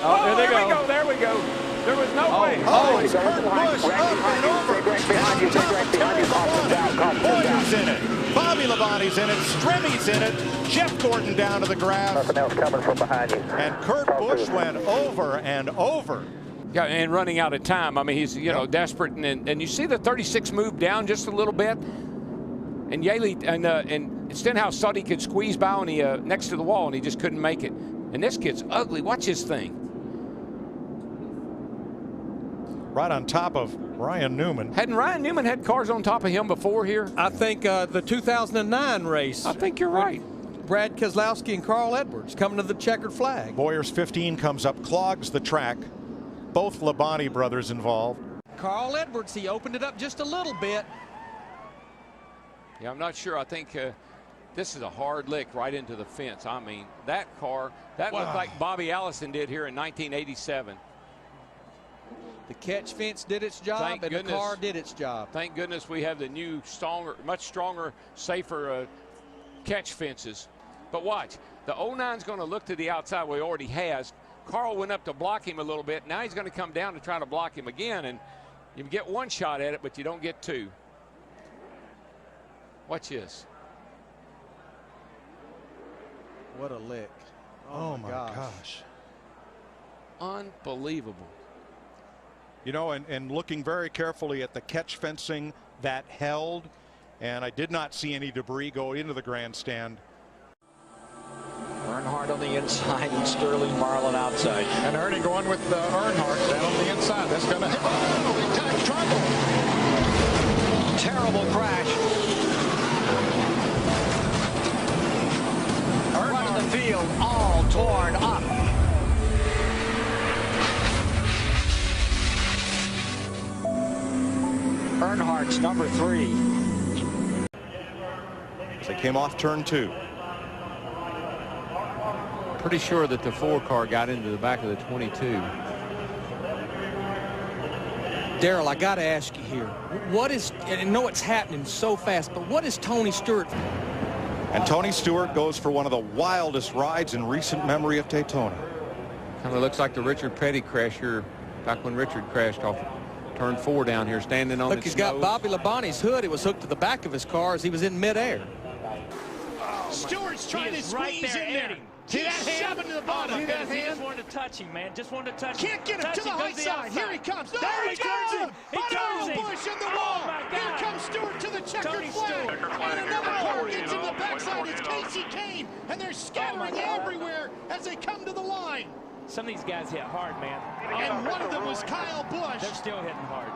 Oh, there they go. There we go. There was no way. Oh, it's Kurt Busch up and over. Boyer's in it. Bobby Labonte's in it. Stremmy's in it. Jeff Gordon down to the grass. Nothing else coming from behind you. And Kurt Busch went over and over. Yeah, and running out of time. I mean, he's, you know, desperate. And you see the 36 move down just a little bit. And Yaley and Stenhouse thought he could squeeze by on the next to the wall, and he just couldn't make it. And this kid's ugly. Watch his thing. Right on top of Ryan Newman. Hadn't Ryan Newman had cars on top of him before here? I think the 2009 race. I think you're right. Brad Keselowski and Carl Edwards coming to the checkered flag. Boyer's 15 comes up, clogs the track. Both Labonte brothers involved. Carl Edwards, he opened it up just a little bit. Yeah, I'm not sure. I think this is a hard lick right into the fence. I mean, that car, that looked like Bobby Allison did here in 1987. The catch fence did its job, and the car did its job. Thank goodness we have the new, stronger, much stronger, safer catch fences. But watch, the 09's going to look to the outside where he already has. Carl went up to block him a little bit. Now he's going to come down to try to block him again, and you get one shot at it, but you don't get two. Watch this. What a lick. Oh my gosh. Unbelievable. You know, and looking very carefully at the catch fencing that held, and I did not see any debris go into the grandstand. Earnhardt on the inside and Sterling Marlin outside. And Ernie going with Earnhardt down on the inside. That's going to hit. Oh, big time trouble. Terrible crash. Front of the field all torn up. Earnhardt's number 3. As they came off turn 2. Pretty sure that the 4 car got into the back of the 22. Darrell, I got to ask you here. What is, and I know it's happening so fast, but what is Tony Stewart? And Tony Stewart goes for one of the wildest rides in recent memory of Daytona. Kind of looks like the Richard Petty crash here, back when Richard crashed off turn 4 down here, standing on Look, he's got Bobby Labonte's hood. It was hooked to the back of his car as he was in midair. Stewart's trying to squeeze in there. See that hand? Shoving to the bottom. See that hand? He just wanted to touch him, man. Just wanted to touch him. Can't get him to the high side. Here he comes. There he turns him. He turns him. Busch in the wall. Here comes Stewart to the checkered flag. And another car gets in the backside. It's Casey Kane. And they're scattering everywhere as they come to the line. Some of these guys hit hard, man. And one of them was Kyle Busch. They're still hitting hard.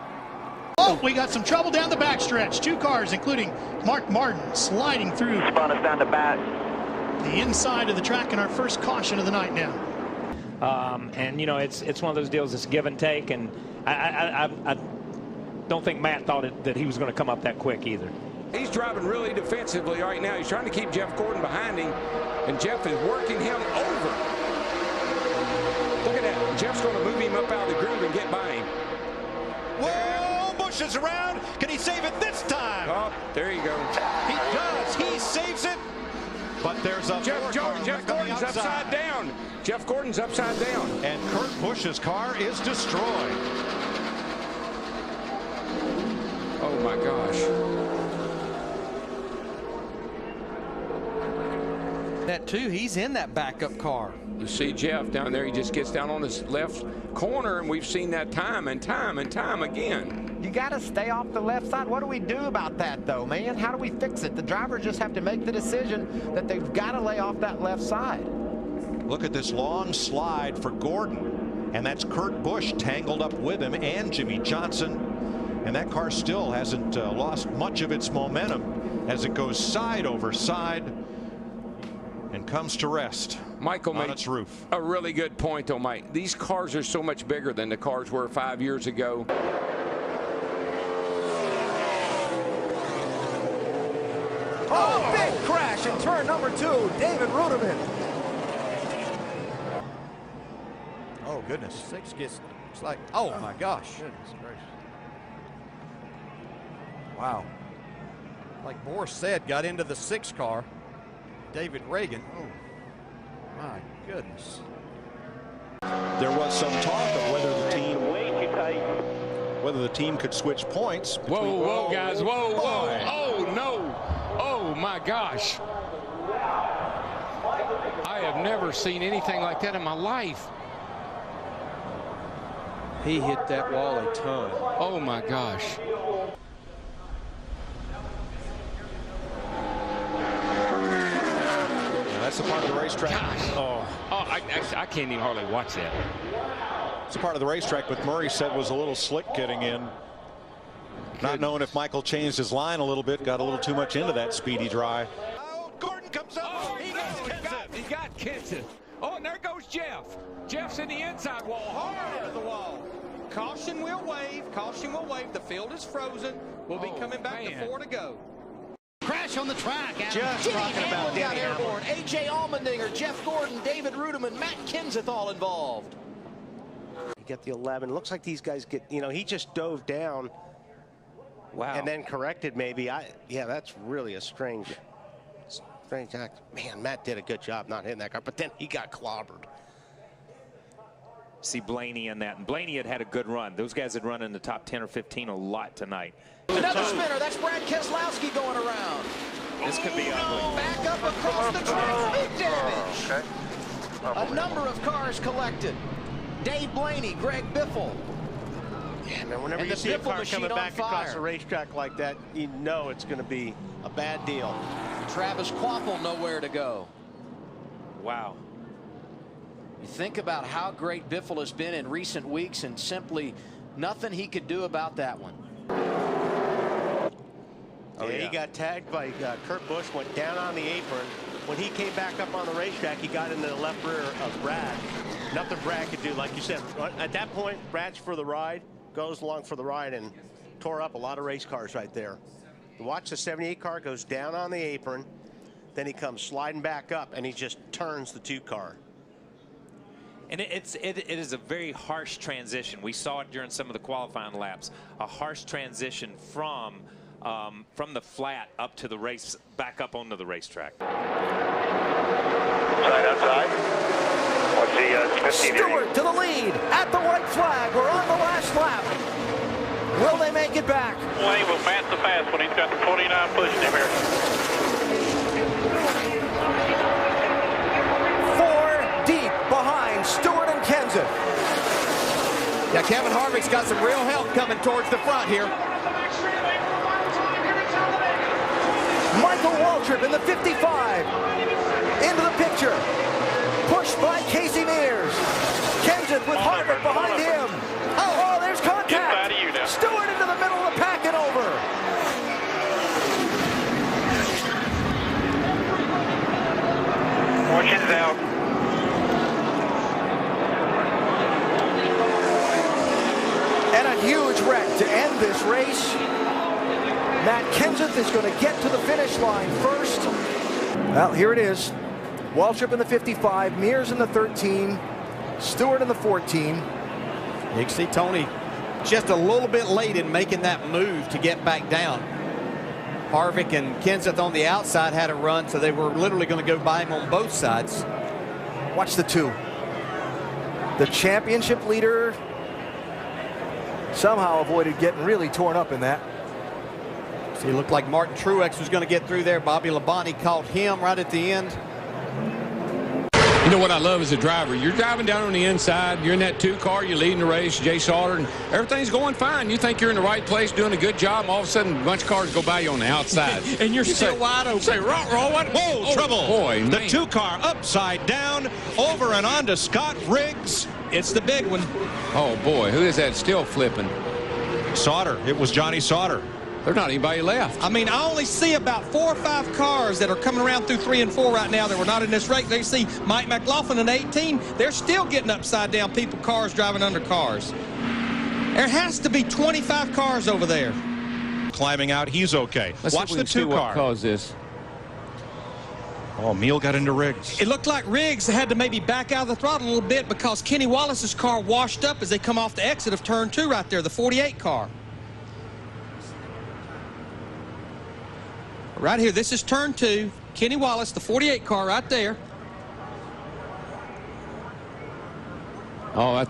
Oh, we got some trouble down the backstretch. 2 cars, including Mark Martin, sliding through. Spun us down the back. The inside of the track and our first caution of the night now. And you know, it's one of those deals that's give and take, and I don't think Matt thought that he was going to come up that quick either. He's driving really defensively right now. He's trying to keep Jeff Gordon behind him, and Jeff is working him over. Look at that. Jeff's going to move him up out of the groove and get by him. Whoa, Busch is around. Can he save it this time? Oh, there you go. He does. He saves it. But there's a Jeff Gordon's upside down. Jeff Gordon's upside down. And Kurt Busch's car is destroyed. Oh my gosh. That too, he's in that backup car. You see Jeff down there, he just gets down on his left corner, and we've seen that time and time and time again. You got to stay off the left side. What do we do about that, though, man? How do we fix it? The drivers just have to make the decision that they've got to lay off that left side. Look at this long slide for Gordon, and that's Kurt Busch tangled up with him and Jimmy Johnson. And that car still hasn't lost much of its momentum as it goes side over side and comes to rest. Michael on made its roof. A really good point, though, Mike. These cars are so much bigger than the cars were 5 years ago. Oh, big crash in turn number 2. David Ruderman. Oh, goodness. 6 gets, it's like, oh, my gosh. Goodness gracious. Wow. Like Boris said, got into the 6 car. David Reagan. Oh, my goodness. There was some talk of whether the team could switch points. Whoa, guys, whoa. Oh, no. Oh, my gosh. I have never seen anything like that in my life. He hit that wall a ton. Oh, my gosh. That's a part of the racetrack. Gosh. I can't even hardly watch that. It's a part of the racetrack, but Murray said was a little slick getting in. Not knowing if Michael changed his line a little bit, got a little too much into that speedy dry. Oh, Gordon comes up. Oh, he got Kenseth. Oh, and there goes Jeff. Jeff's in the inside wall, hard to the wall. Caution will wave. Caution will wave. The field is frozen. We'll be coming back to 4 to go. Crash on the track. Just Jimmy talking about Hamlin got Denny airborne. A.J. Allmendinger, Jeff Gordon, David Rudiman, Matt Kenseth all involved. You get the 11. Looks like these guys get, he just dove down. Wow. And then corrected maybe. Yeah, that's really a strange act. Man, Matt did a good job not hitting that car, but then he got clobbered. See Blaney in that, and Blaney had a good run. Those guys had run in the top 10 or 15 a lot tonight. Another spinner. That's Brad Keselowski going around. This could be ugly. Back up across the track. Big damage. A number of cars collected. Dave Blaney, Greg Biffle. Yeah, man, whenever you see a car coming back across a racetrack like that, you know it's going to be a bad deal. Travis Kvapil nowhere to go. Wow. You think about how great Biffle has been in recent weeks, and simply nothing he could do about that one. Oh, yeah, he got tagged by Kurt Busch, went down on the apron. When he came back up on the racetrack, he got into the left rear of Brad. Nothing Brad could do, like you said. At that point, Brad's for the ride, goes along for the ride, and tore up a lot of race cars right there. Watch the 78 car goes down on the apron, then he comes sliding back up, and he just turns the 2 car. And it is a very harsh transition. We saw it during some of the qualifying laps. A harsh transition from the flat up to the race, back up onto the racetrack. Outside. What's the 15 Stewart to the lead at the white flag. We're on the last lap. Will they make it back? Wayne will match the fast when he's got the 49 pushing him here. 4 deep behind Stewart and Kenseth. Yeah, Kevin Harvick's got some real help coming towards the front here. Michael Waltrip in the 55. Into the picture. Pushed by Casey Mears. Kenseth with Harvick behind him. Oh, there's contact. Stewart into the middle of the pack and over. Fortune's out. And a huge wreck to end this race. Matt Kenseth is going to get to the finish line first. Well, here it is. Waltrip in the 55, Mears in the 13, Stewart in the 14. You can see Tony just a little bit late in making that move to get back down. Harvick and Kenseth on the outside had a run, so they were literally going to go by him on both sides. Watch the 2. The championship leader somehow avoided getting really torn up in that. See, it looked like Martin Truex was going to get through there. Bobby Labonte caught him right at the end. You know what I love as a driver? You're driving down on the inside. You're in that 2 car. You're leading the race. Jay Sauter, and everything's going fine. You think you're in the right place, doing a good job. And all of a sudden, a bunch of cars go by you on the outside. And you're still wide open. Say, what? Whoa, trouble. Boy, the man. 2 car upside down, over and on to Scott Riggs. It's the big one. Oh, boy. Who is that still flipping? Sauter. It was Johnny Sauter. There's not anybody left. I mean, I only see about 4 or 5 cars that are coming around through 3 and 4 right now that were not in this race. They see Mike McLaughlin in 18. They're still getting upside down people, cars driving under cars. There has to be 25 cars over there. Climbing out, he's okay. Watch the 2 car. What caused this? Oh, Meal got into Riggs. It looked like Riggs had to maybe back out of the throttle a little bit because Kenny Wallace's car washed up as they come off the exit of turn 2 right there, the 48 car. Right here, this is turn 2. Kenny Wallace, the 48 car right there. Oh, I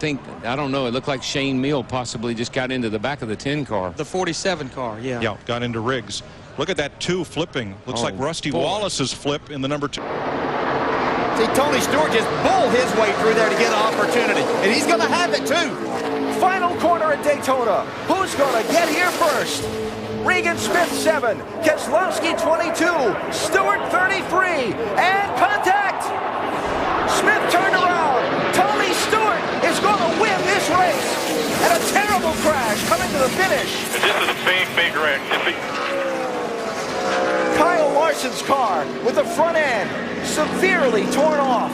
don't know. It looked like Shane Meal possibly just got into the back of the 10 car. The 47 car, yeah. Yeah, got into Riggs. Look at that 2 flipping. Looks like Rusty Wallace's flip in the number 2. See, Tony Stewart just bulled his way through there to get an opportunity, and he's going to have it too. Final corner at Daytona. Who's going to get here first? Regan Smith 7, Keselowski 22, Stewart 33, and contact. Smith turned around. Tony Stewart is going to win this race. And a terrible crash coming to the finish. This is a big wreck. Kyle Larson's car with the front end severely torn off.